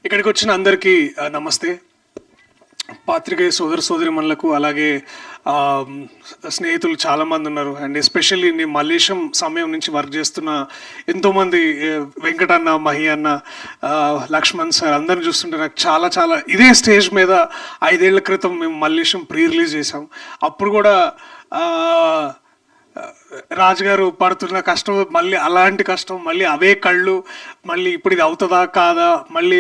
ఇక్కడికి వచ్చిన అందరికీ నమస్తే. పాత్రికేయ సోదరిమణులకు అలాగే స్నేహితులు చాలామంది ఉన్నారు. అండ్ ఎస్పెషల్లీ నేను మల్లేశం సమయం నుంచి వర్క్ చేస్తున్న ఎంతోమంది వెంకటన్న, మహి అన్న, లక్ష్మణ్ సార్ అందరిని చూస్తుంటే నాకు చాలా చాలా ఇదే స్టేజ్ మీద 5 ఏళ్ల క్రితం మేము మల్లేశం ప్రీ రిలీజ్ చేసాం. అప్పుడు కూడా రాజుగారు పడుతున్న కష్టం, మళ్ళీ అలాంటి కష్టం, మళ్ళీ అవే కళ్ళు, మళ్ళీ ఇప్పుడు ఇది అవుతుందా కాదా, మళ్ళీ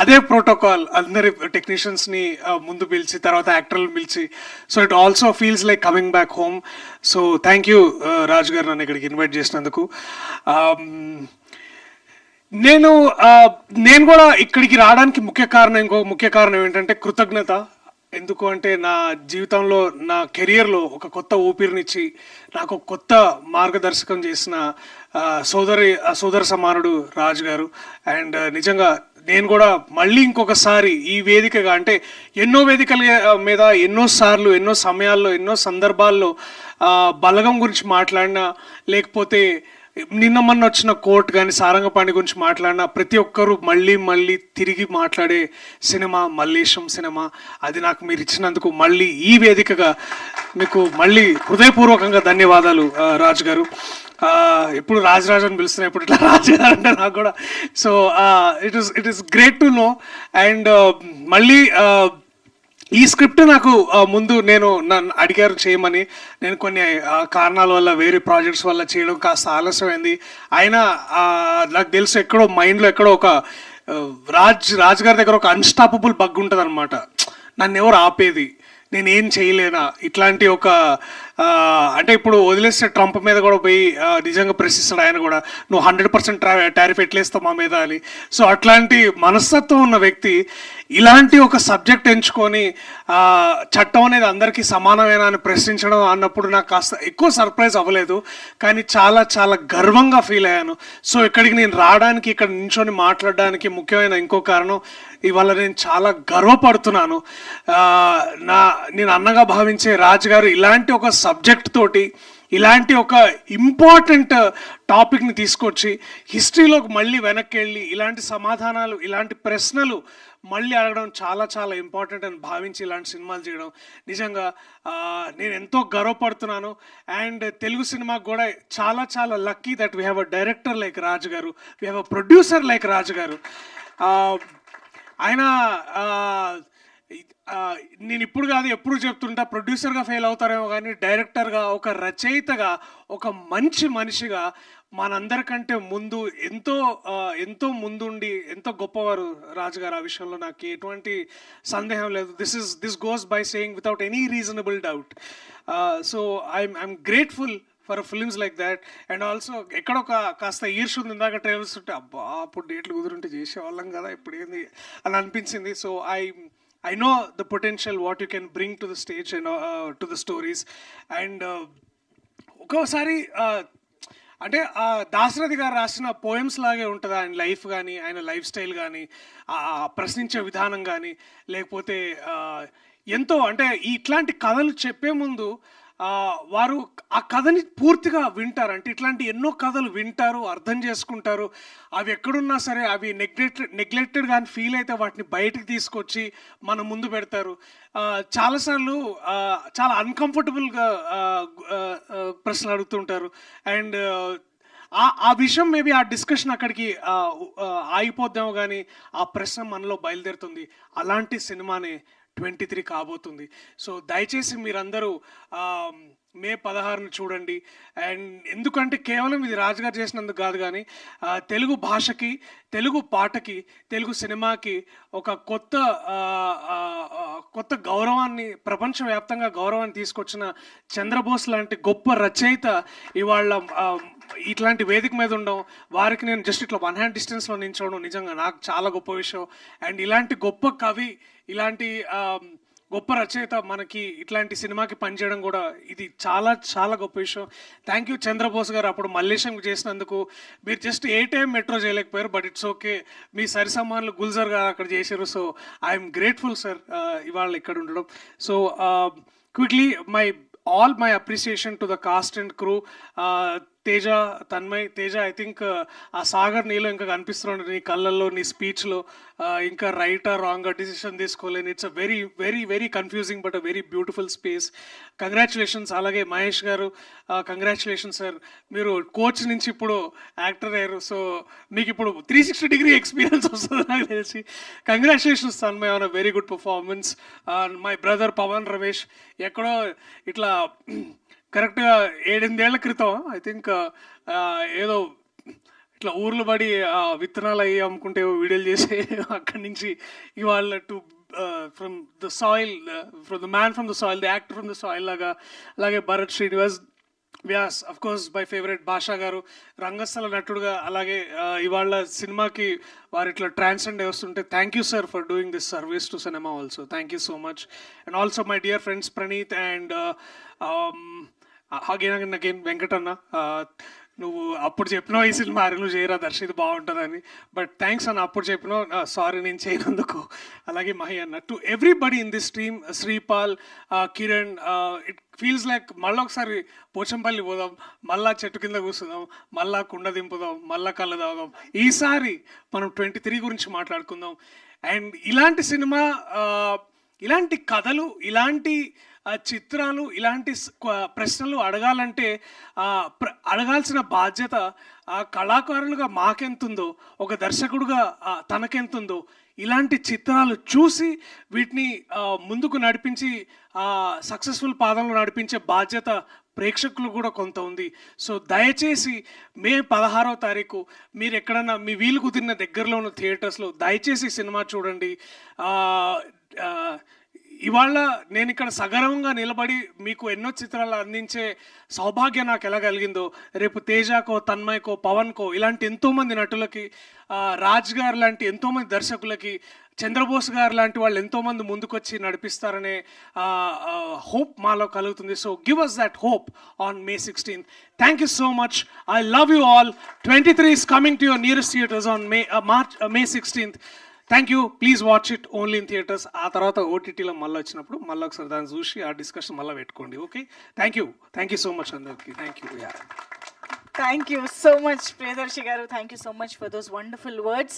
అదే ప్రోటోకాల్, అందరి టెక్నీషియన్స్ని ముందు పిలిచి తర్వాత యాక్టర్లు పిలిచి. So it also feels like coming back home. So thank you Raju garu నన్ను ఇక్కడికి ఇన్వైట్ చేసినందుకు. నేను కూడా ఇక్కడికి రావడానికి ఇంకో ముఖ్య కారణం ఏంటంటే కృతజ్ఞత. ఎందుకు అంటే నా జీవితంలో, నా కెరియర్లో ఒక కొత్త ఊపిరినిచ్చి నాకు కొత్త మార్గదర్శకం చేసిన సోదర సమానుడు రాజు గారు. అండ్ నిజంగా నేను కూడా మళ్ళీ ఇంకొకసారి ఈ వేదికగా, అంటే ఎన్నో వేదికల మీద ఎన్నోసార్లు, ఎన్నో సమయాల్లో, ఎన్నో సందర్భాల్లో బలగం గురించి మాట్లాడినా, లేకపోతే నిన్న మొన్న వచ్చిన కోర్ట్ కానీ సారంగపాణి గురించి మాట్లాడిన ప్రతి ఒక్కరూ మళ్ళీ తిరిగి మాట్లాడే సినిమా మల్లేశం సినిమా. అది నాకు మీరు ఇచ్చినందుకు మళ్ళీ ఈ వేదికగా మీకు మళ్ళీ హృదయపూర్వకంగా ధన్యవాదాలు రాజు గారు. ఎప్పుడు రాజరాజు అని పిలుస్తున్నా, ఇప్పుడు ఇట్లా రాజు గారు అంటే నాకు కూడా. So it is great to know. And మళ్ళీ ఈ స్క్రిప్ట్ నాకు ముందు నన్ను అడిగారు చేయమని. నేను కొన్ని కారణాల వల్ల, వేరే ప్రాజెక్ట్స్ వల్ల చేయడం కాస్త ఆలస్యమైంది. అయినా నాకు తెలుసు ఎక్కడో మైండ్లో ఎక్కడో ఒక రాజు గారి దగ్గర ఒక అన్స్టాపబుల్ బగ్ ఉంటుంది అనమాట. నన్ను ఎవరు ఆపేది, నేనేం చేయలేనా, ఇట్లాంటి ఒక అంటే ఇప్పుడు వదిలేస్తే ట్రంప్ మీద కూడా పోయి నిజంగా ప్రశ్నిస్తాడు ఆయన కూడా, నువ్వు 100% టారిఫ్ ఎట్లేస్తావు మా మీద అని. సో అట్లాంటి మనస్తత్వం ఉన్న వ్యక్తి ఇలాంటి ఒక సబ్జెక్ట్ ఎంచుకొని చట్టం అనేది అందరికీ సమానమేనా అని ప్రశ్నించడం అన్నప్పుడు నాకు కాస్త ఎక్కువ సర్ప్రైజ్ అవ్వలేదు, కానీ చాలా చాలా గర్వంగా ఫీల్ అయ్యాను. సో ఇక్కడికి నేను రావడానికి, ఇక్కడ నించొని మాట్లాడడానికి ముఖ్యమైన ఇంకో కారణం, ఇవాళ నేను చాలా గర్వపడుతున్నాను. నేను అన్నగా భావించే రాజు గారు ఇలాంటి ఒక సబ్జెక్ట్ తోటి, ఇలాంటి ఒక ఇంపార్టెంట్ టాపిక్ని తీసుకొచ్చి హిస్టరీలోకి మళ్ళీ వెనక్కి వెళ్ళి ఇలాంటి సమాధానాలు, ఇలాంటి ప్రశ్నలు మళ్ళీ అడగడం చాలా చాలా ఇంపార్టెంట్ అని భావించి ఇలాంటి సినిమాలు చేయడం నిజంగా నేను ఎంతో గర్వపడుతున్నాను. అండ్ తెలుగు సినిమాకు కూడా చాలా చాలా lucky that we have a director like Raju garu, we have a producer like Raju garu. ఆయన నేను ఇప్పుడు కాదు ఎప్పుడు చెప్తుంటా, ప్రొడ్యూసర్గా ఫెయిల్ అవుతారేమో కానీ డైరెక్టర్గా, ఒక రచయితగా, ఒక మంచి మనిషిగా మనందరికంటే ముందు ఎంతో ముందుండి ఎంతో గొప్పవారు రాజుగారు. ఆ విషయంలో నాకు ఎటువంటి సందేహం లేదు. This goes by saying without any reasonable doubt. So I'm grateful for films like that. And also ఎక్కడొక కాస్త ఈర్ష ఉంది. ఇందాక ట్రైలర్స్ ఉంటే అబ్బా అప్పుడు డేట్లు కుదురుంటే చేసేవాళ్ళం కదా, ఇప్పుడు ఏంది అని అనిపించింది. So I know the potential what you can bring to the stage and to the stories. And ఒక్కోసారి అంటే దాశరథి గారు రాసిన పోయమ్స్ లాగే ఉంటుంది ఆయన లైఫ్ కానీ, ఆయన లైఫ్ స్టైల్ కానీ, ప్రశ్నించే విధానం కానీ, లేకపోతే ఎంతో అంటే ఇట్లాంటి కథలు చెప్పే ముందు వారు ఆ కథని పూర్తిగా వింటారు. అంటే ఇట్లాంటి ఎన్నో కథలు వింటారు, అర్థం చేసుకుంటారు. అవి ఎక్కడున్నా సరే అవి నెగ్లెక్టెడ్ కానీ ఫీల్ అయితే వాటిని బయటకు తీసుకొచ్చి మన ముందు పెడతారు. చాలాసార్లు చాలా అన్కంఫర్టబుల్గా ప్రశ్నలు అడుగుతుంటారు. అండ్ ఆ విషయం మేబీ ఆ డిస్కషన్ అక్కడికి ఆగిపోద్దాము, కానీ ఆ ప్రశ్న మనలో బయలుదేరుతుంది. అలాంటి సినిమానే 23 కాబోతుంది. సో దయచేసి మీరందరూ మే 16ను చూడండి. అండ్ ఎందుకంటే కేవలం ఇది రాజుగారు చేసినందుకు కాదు, కానీ తెలుగు భాషకి, తెలుగు పాటకి, తెలుగు సినిమాకి ఒక కొత్త గౌరవాన్ని, ప్రపంచవ్యాప్తంగా గౌరవాన్ని తీసుకొచ్చిన చంద్రబోస్ లాంటి గొప్ప రచయిత ఇవాళ ఇట్లాంటి వేదిక మీద ఉండడం, వారికి నేను జస్ట్ ఇట్లా 1 hand డిస్టెన్స్లో నించోవడం నిజంగా నాకు చాలా గొప్ప విషయం. అండ్ ఇలాంటి గొప్ప కవి, ఇలాంటి గొప్ప రచయిత మనకి ఇట్లాంటి సినిమాకి పనిచేయడం కూడా ఇది చాలా చాలా గొప్ప విషయం. థ్యాంక్ యూ చంద్రబోస్ గారు. అప్పుడు మల్లేశం చేసినందుకు మీరు జస్ట్ 8 AM మెట్రో చేయలేకపోయారు, బట్ ఇట్స్ ఓకే. మీ సరి సమానులు గుల్జర్ గారు అక్కడ చేశారు. సో ఐఎమ్ గ్రేట్ఫుల్ సార్ ఇవాళ ఇక్కడ ఉండడం. So quickly all my appreciation to the cast and crew. Teja, Tanmay, Teja I think ఆ సాగర్ నీలో ఇంకా కనిపిస్తున్నాడు నీ కళ్ళల్లో, నీ స్పీచ్లో. ఇంకా రైటా రాంగ్ డిసిషన్ తీసుకోలేని, it's a very very very confusing but a very beautiful space. Congratulations. అలాగే మహేష్ గారు, కంగ్రాచులేషన్స్ సార్, మీరు కోచ్ నుంచి ఇప్పుడు యాక్టర్ అయ్యారు. సో మీకు ఇప్పుడు 360 ఎక్స్పీరియన్స్ వస్తుంది నాకు తెలిసి. Congratulations Tanmay on a very good performance. My brother Pavan Ramesh ఎక్కడో ఇట్లా కరెక్ట్గా 8-8 ఏళ్ల క్రితం ఐ థింక్ ఏదో ఇట్లా ఊర్లు పడి విత్తనాలు అయ్యి అమ్ముకుంటే వీడియోలు చేసే అక్కడి నుంచి ఇవాళ to from the soil, from the man from the soil, the actor from the soil లాగా. అలాగే Bharat Srinivas, Vyas, of course my favourite Basha గారు రంగస్థల నటుడుగా. అలాగే ఇవాళ సినిమాకి వారు ఇట్లా ట్రాన్సెండ్ వస్తుంటే thank you sir for doing this service to cinema also. Thank you so much. And also my dear friends Praneeth and again Venkatanna, నువ్వు అప్పుడు చెప్పినావు ఈ సినిమా నువ్వు చేయరా దర్శిది బాగుంటుందని, బట్ థ్యాంక్స్ అన్న అప్పుడు చెప్పినావు, సారీ నేను చేయనందుకు. అలాగే మహి అన్న, to everybody in this team, Sripal, Kiran, it feels like మళ్ళీ ఒకసారి పోచంపల్లి పోదాం, మళ్ళా చెట్టు కింద కూర్చుందాం, మళ్ళా కుండ దింపుదాం, మళ్ళా కళ్ళు తాగుదాం. ఈసారి మనం 23 గురించి మాట్లాడుకుందాం. అండ్ ఇలాంటి సినిమా, ఇలాంటి కథలు, ఇలాంటి చిత్రాలు, ఇలాంటి ప్రశ్నలు అడగాలంటే అడగాల్సిన బాధ్యత కళాకారులుగా మాకెంతుందో, ఒక దర్శకుడుగా తనకెంతుందో, ఇలాంటి చిత్రాలు చూసి వీటిని ముందుకు నడిపించి సక్సెస్ఫుల్ పాదంలో నడిపించే బాధ్యత ప్రేక్షకులు కూడా కొంత ఉంది. సో దయచేసి మే 16వ తారీఖు మీరు ఎక్కడన్నా మీ వీలు కుదిరిన దగ్గరలో ఉన్న థియేటర్స్లో దయచేసి సినిమా చూడండి. ఇవాళ నేను ఇక్కడ సగర్వంగా నిలబడి మీకు ఎన్నో చిత్రాలు అందించే సౌభాగ్యం నాకు ఎలా కలిగిందో, రేపు తేజకో, తన్మయ్కో, పవన్కో, ఇలాంటి ఎంతోమంది నటులకి, రాజ్ గారు లాంటి ఎంతోమంది దర్శకులకి, చంద్రబోస్ గారు లాంటి వాళ్ళు ఎంతోమంది ముందుకొచ్చి నడిపిస్తారనే హోప్ మాలో కలుగుతుంది. So give us that hope on May 16th. Thank you so much. I love you all. 23 is coming to your nearest theaters on May 16th. Thank you. Please watch it only in theatres. ఆ తర్వాత ఓటీటీలో మళ్ళీ వచ్చినప్పుడు మళ్ళీ ఒకసారి దాన్ని చూసి ఆ డిస్కషన్ మళ్ళీ పెట్టుకోండి. Okay, thank you so much అందరికి. Thank you. Thank you so much, Priyadarshi garu. Thank you so much for those wonderful words.